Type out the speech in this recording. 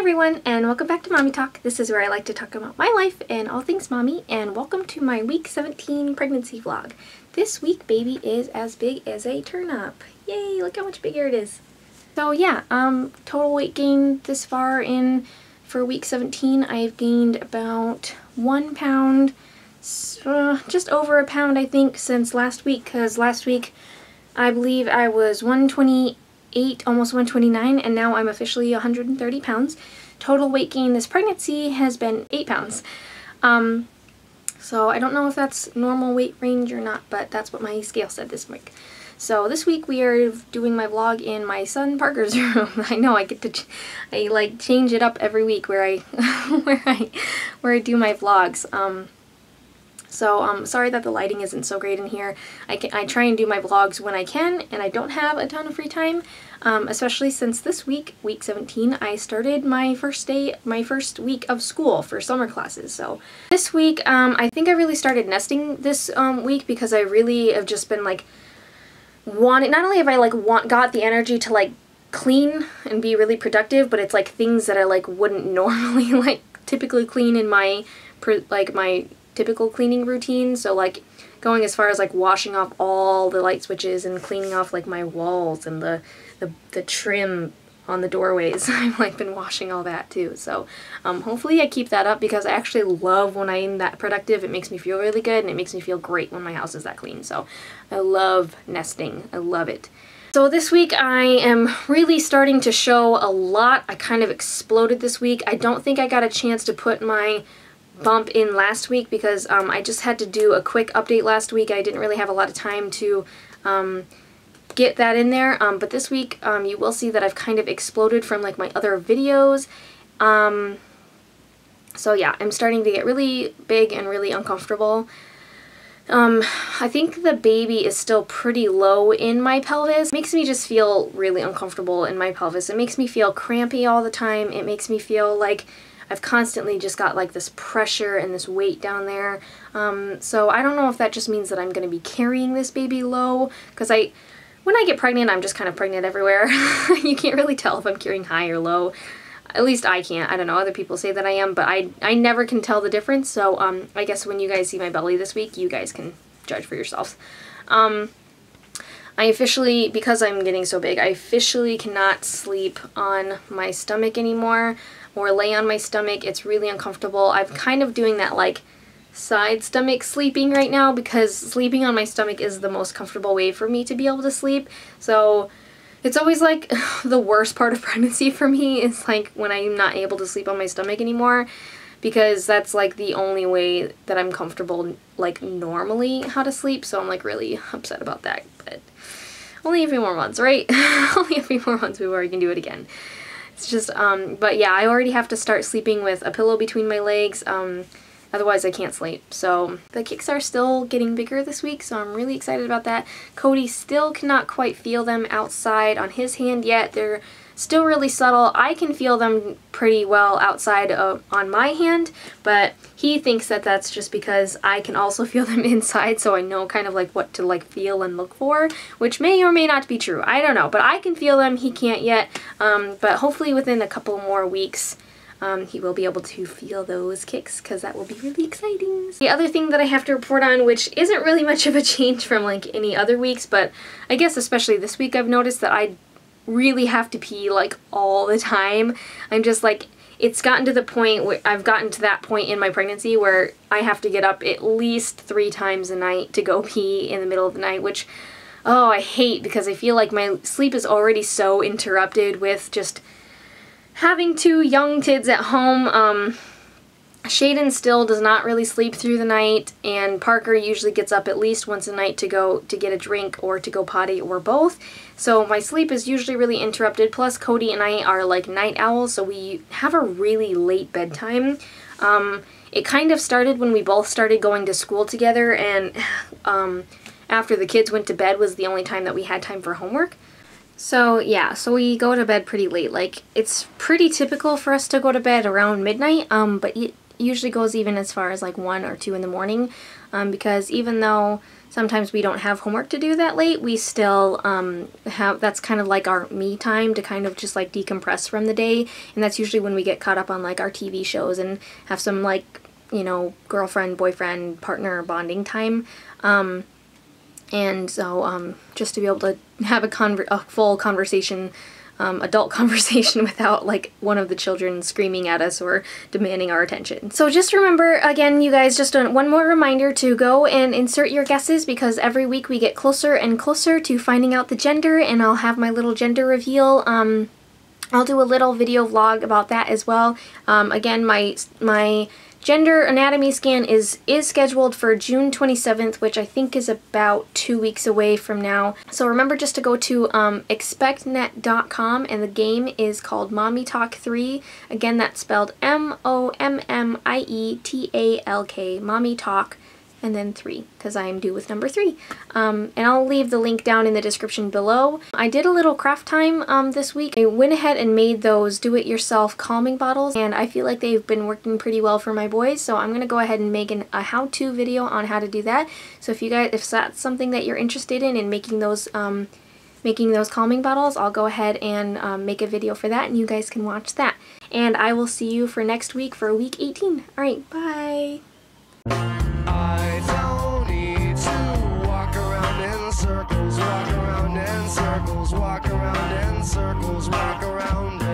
everyone, and welcome back to Mommy Talk. This is where I like to talk about my life and all things mommy, and welcome to my week 17 pregnancy vlog. This week baby is as big as a turnip. Yay, look how much bigger it is. So yeah, total weight gain this far in for week 17. I've gained about 1 pound, just over a pound I think since last week, because last week I believe I was 128, almost 129, and now I'm officially 130 pounds. Total weight gain this pregnancy has been 8 pounds. So I don't know if that's normal weight range or not, but that's what my scale said this week. So this week we are doing my vlog in my son Parker's room. I know I get to, I like change it up every week where I where I do my vlogs. So sorry that the lighting isn't so great in here. I try and do my vlogs when I can, and I don't have a ton of free time, especially since this week, week 17, I started my first week of school for summer classes. So this week, I think I really started nesting this week because I really have just been like wanting, not only have I like got the energy to like clean and be really productive, but it's like things that I like wouldn't normally like typically clean in my my typical cleaning routine. So like going as far as like washing off all the light switches and cleaning off like my walls and the trim on the doorways. I've like been washing all that too. So hopefully I keep that up because I actually love when I'm that productive. It makes me feel really good, and it makes me feel great when my house is that clean. So I love nesting. I love it. So this week I am really starting to show a lot. I kind of exploded this week. I don't think I got a chance to put my bump in last week because I just had to do a quick update last week. I didn't really have a lot of time to get that in there, but this week you will see that I've kind of exploded from like my other videos. So yeah, I'm starting to get really big and really uncomfortable. I think the baby is still pretty low in my pelvis. It makes me just feel really uncomfortable in my pelvis. It makes me feel crampy all the time. It makes me feel like I've constantly just got like this pressure and this weight down there. So I don't know if that just means that I'm going to be carrying this baby low, because when I get pregnant, I'm just kind of pregnant everywhere. You can't really tell if I'm carrying high or low. At least I can't. I don't know. Other people say that I am, but I never can tell the difference. So I guess when you guys see my belly this week, you guys can judge for yourselves. I officially, because I'm getting so big, I officially cannot sleep on my stomach anymore or lay on my stomach. It's really uncomfortable. I'm kind of doing that like side stomach sleeping right now because sleeping on my stomach is the most comfortable way for me to be able to sleep. So it's always like the worst part of pregnancy for me is like when I'm not able to sleep on my stomach anymore, because that's like the only way that I'm comfortable like normally how to sleep. So I'm like really upset about that, but only a few more months, right? Only a few more months before I can do it again. It's just, but yeah, I already have to start sleeping with a pillow between my legs, otherwise I can't sleep. So the kicks are still getting bigger this week, so I'm really excited about that. Cody still cannot quite feel them outside on his hand yet. They're still really subtle. I can feel them pretty well outside on my hand, but he thinks that that's just because I can also feel them inside, so I know kind of like what to like feel and look for, which may or may not be true. I don't know, but I can feel them. He can't yet, but hopefully within a couple more weeks he will be able to feel those kicks, because that will be really exciting. The other thing that I have to report on, which isn't really much of a change from like any other weeks, but I guess especially this week I've noticed that I really have to pee like all the time. I'm just like, it's gotten to the point where I've gotten to that point in my pregnancy where I have to get up at least 3 times a night to go pee in the middle of the night, which, oh, I hate, because I feel like my sleep is already so interrupted with just having 2 young kids at home. Shaden still does not really sleep through the night, and Parker usually gets up at least once a night to go to get a drink or to go potty or both. So my sleep is usually really interrupted, plus Cody and I are like night owls, so we have a really late bedtime. It kind of started when we both started going to school together, and after the kids went to bed was the only time that we had time for homework. So yeah, so we go to bed pretty late. Like, it's pretty typical for us to go to bed around midnight, but it usually goes even as far as like 1 or 2 in the morning, because even though sometimes we don't have homework to do that late, we still that's kind of like our me time to kind of just like decompress from the day, and that's usually when we get caught up on like our TV shows and have some like, you know, girlfriend, boyfriend, partner bonding time. And so just to be able to have a full conversation, adult conversation without like one of the children screaming at us or demanding our attention. So just remember, again, you guys, just one more reminder to go and insert your guesses, because every week we get closer and closer to finding out the gender, and I'll have my little gender reveal. I'll do a little video vlog about that as well. Again, my gender anatomy scan is scheduled for June 27th, which I think is about 2 weeks away from now. So remember just to go to expectnet.com, and the game is called Mommy Talk 3. Again, that's spelled M-O-M-M-I-E-T-A-L-K, Mommy Talk, and then 3, because I am due with number 3. And I'll leave the link down in the description below. I did a little craft time this week. I went ahead and made those do-it-yourself calming bottles, and I feel like they've been working pretty well for my boys, so I'm gonna go ahead and make a how-to video on how to do that. So if that's something that you're interested in making those calming bottles, I'll go ahead and make a video for that, and you guys can watch that. And I will see you for next week for week 18. Alright, bye! I don't need to walk around in circles, walk around in circles, walk around in circles, walk around.